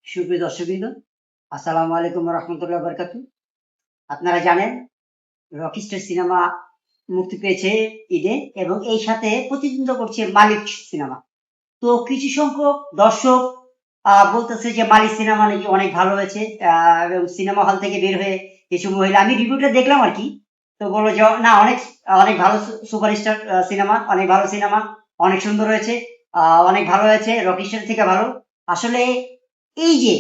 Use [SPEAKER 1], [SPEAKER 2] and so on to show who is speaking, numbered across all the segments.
[SPEAKER 1] সুপ্রিয় দর্শকবৃন্দ, আসসালামু আলাইকুম রহমতুল্লাহ বরকাতু। আপনারা জানেন রকিস্টার সিনেমা মুক্তি পেয়েছে ঈদে এবং এই সাথে প্রতিদ্বন্দ্বিতা করছে মালিক সিনেমা। তো কিছু সংখ্যক দর্শক বলতেছে যে মালিক সিনেমা নাকি অনেক ভালো হয়েছে এবং সিনেমা হল থেকে বের হয়ে কিছু মহিলা, আমি রিভিউটা দেখলাম আর কি, তো বললো যে না অনেক অনেক ভালো সুপারস্টার সিনেমা, অনেক ভালো সিনেমা, অনেক সুন্দর হয়েছে, অনেক ভালো হয়েছে, রকিস্টার থেকে ভালো। আসলে এই যে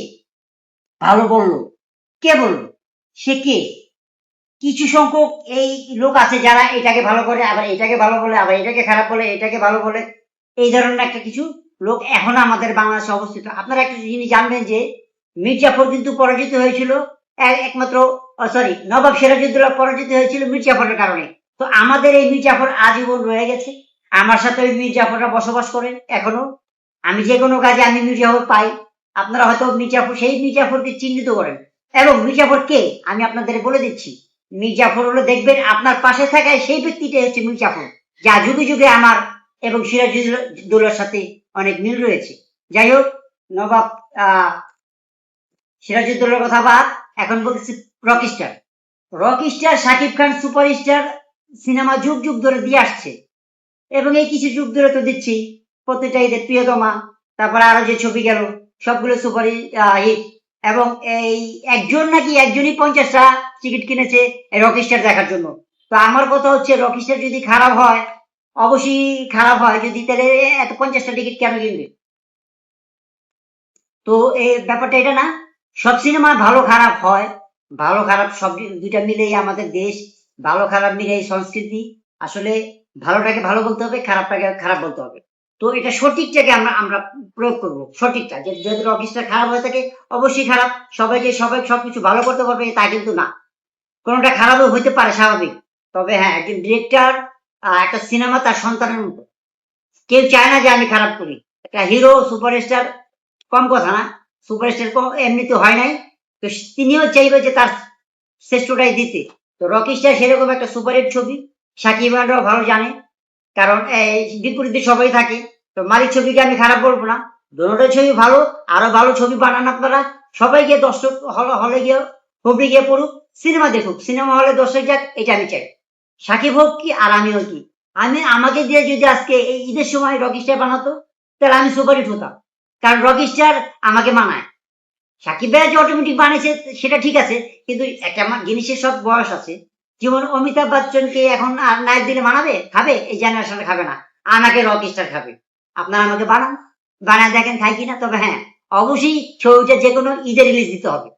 [SPEAKER 1] ভালো বললো, কে বললো? সে কে? কিছু সংখ্যক এই লোক আছে যারা এটাকে ভালো করে, আবার এটাকে ভালো বলে, আবার এটাকে খারাপ বলে, এটাকে ভালো বলে। এই ধরনের একটা কিছু লোক এখনো আমাদের বাংলাদেশে অবস্থিত। আপনারা একটা জিনিস জানবেন যে মীর জাফর কিন্তু পরাজিত হয়েছিল একমাত্র, সরি, নবাব সিরাজউদ্দৌলা পরাজিত হয়েছিল মীর জাফরের কারণে। তো আমাদের এই মীর জাফর আজীবন রয়ে গেছে। আমার সাথে ওই মীর জাফররা বসবাস করেন এখনো। আমি যে কোনো কাজে আমি মীর জাফর পাই। আপনারা হয়তো মীর জাফর, সেই মীর জাফরকে চিহ্নিত করেন। এবং মীর জাফর কে আমি আপনাদের বলে দিচ্ছি। মীর জাফর হলো, দেখবেন আপনার পাশে থাকায় সেই ব্যক্তিটাই হচ্ছে মীর জাফর, যা যুগে যুগে আমার এবং সিরাজউদ্দৌলার সাথে অনেক মিল রয়েছে। যাই হোক, নবাব সিরাজউদ্দৌলার কথা বাদ, এখন বলতেছি রকিস্টার। রকিস্টার শাকিব খান সুপারস্টার সিনেমা যুগ যুগ ধরে দিয়ে আসছে এবং এই কিছু যুগ ধরে তো দিচ্ছি। প্রত্যেকটা ঈদের প্রিয়তমা, তারপরে আরো যে ছবি গেল সবগুলো সুপার হিট। এবং এই একজনই 50টা টিকিট কিনেছে এই রকিস্টার দেখার জন্য। তো আমার কথা হচ্ছে, রকিস্টার যদি খারাপ হয়, অবশ্যই খারাপ হয় যদি, তাহলে এত 50টা টিকিট কেন কিনবে? তো এই ব্যাপারটা এটা না, সব সিনেমা ভালো খারাপ হয়, ভালো খারাপ সব দুইটা মিলেই আমাদের দেশ, ভালো খারাপ মিলেই সংস্কৃতি। আসলে ভালোটাকে ভালো বলতে হবে, খারাপটাকে খারাপ বলতে হবে। তো এটা সঠিকটাকে আমরা আমরা প্রয়োগ করবো, সঠিকটা। যদি রকিস্টার খারাপ হয়ে থাকে, অবশ্যই খারাপ। সবাই সবকিছু ভালো করতে পারবে তা কিন্তু না, কোনোটা খারাপও হইতে পারে, স্বাভাবিক। তবে হ্যাঁ, একজন ডিরেক্টর, একটা সিনেমা তার সন্তানের মতো। কেউ চায় না যে আমি খারাপ করি। একটা হিরো সুপারস্টার কম কথা না, সুপারস্টার কম এমনিতে হয় নাই, তো তিনিও চাইবে যে তার শ্রেষ্ঠটাই দিতে। তো রকিস্টার সেরকম একটা সুপারহিট ছবি, সাকিব খানরাও ভালো জানে, কারণ বিপরীতে সবাই থাকে। তো মালিক ছবিকে আমি খারাপ বলবো না, দুটোটা ছবি ভালো। আরো ভালো ছবি বানান আপনারা, সবাই গিয়ে দর্শক হলে গিয়ে, হলে গিয়ে পড়ুক, সিনেমা দেখুক, সিনেমা হলে দর্শক যাক, এটা আমি চাই। সাকিব হোক কি আর আমিও কি, আমাকে দিয়ে যদি আজকে এই ঈদের সময় রকিস্টার বানাতো, তাহলে আমি সুপারহিট হতাম, কারণ রকিস্টার আমাকে মানায়। সাকিব ভাইয়া যে অটোমেটিক বানিয়েছে সেটা ঠিক আছে, কিন্তু একটা জিনিসের সব বয়স আছে। যেমন অমিতাভ বচ্চনকে এখন আর নায়ক দিলে মানাবে? খাবে? এই জেনারেশনে খাবে না, আমাকে রকিস্টার খাবে। আপনারা আমাকে বানান, বানায় দেখেন খাই কিনা। তবে হ্যাঁ, অবশ্যই ছবিটা যে কোনো ঈদে রিলিজ দিতে হবে।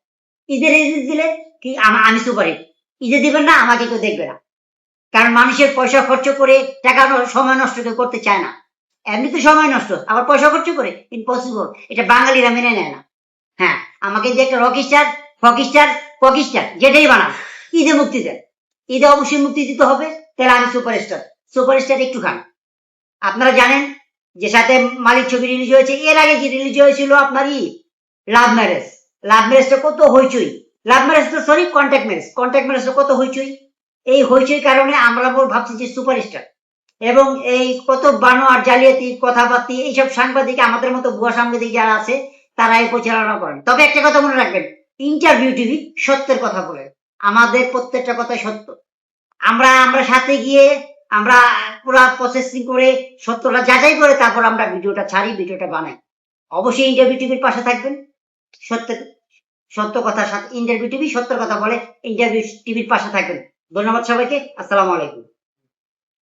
[SPEAKER 1] ঈদে রিলিজ দিলে কি আমি সুপারহিট। ঈদে দিবেন না, আমাকে কেউ দেখবে না, কারণ মানুষের পয়সা খরচ করে টাকা সময় নষ্ট কেউ করতে চায় না। এমনিতে সময় নষ্ট, আবার পয়সা খরচ করে, ইম্পসিবল। এটা বাঙালিরা মেনে নেয় না। হ্যাঁ, আমাকে যে একটা রকিস্টার, ফকিস্টার, পকিস্টার যেটাই বানান, ঈদে মুক্তি দেন। ঈদে অবশ্যই মুক্তি দিতে হবে, তাহলে আমি সুপারস্টার। সুপারস্টার একটু খান। আপনারা জানেন যে সাথে মালিক ছবি রিলিজ হয়েছে, এর আগে কি রিলিজ হয়েছিল আপনারই লাভ ম্যারেজ। লাভ ম্যারেজটা কত হইচই, লাভ ম্যারেজ তো সরি, কন্ট্যাক্ট ম্যারেজটা কত হইচই। এই হইচই কারণে আমরা ভাবছি যে সুপারস্টার। এবং এই কত বানোয়ার জালিয়াতি কথাবার্তি এইসব সাংবাদিক, আমাদের মতো ভুয়া সাংবাদিক যারা আছে, তারা এই পরিচালনা করেন। তবে একটা কথা মনে রাখবেন, ইন্টারভিউ টিভি সত্যের কথা বলে, আমাদের প্রত্যেকটা কথা সত্য। আমরা আমরা সাথে গিয়ে আমরা পুরা প্রসেসিং করে সত্যটা যাচাই করে তারপর আমরা ভিডিওটা ছাড়ি, ভিডিওটা বানাই। অবশ্যই ইন্টারভিউ টিভির পাশে থাকবেন, সত্যের সত্য কথার সাথে। ইন্টারভিউ টিভি সত্যের কথা বলে, ইন্টারভিউ টিভির পাশে থাকবেন। ধন্যবাদ সবাইকে, আসসালামু আলাইকুম।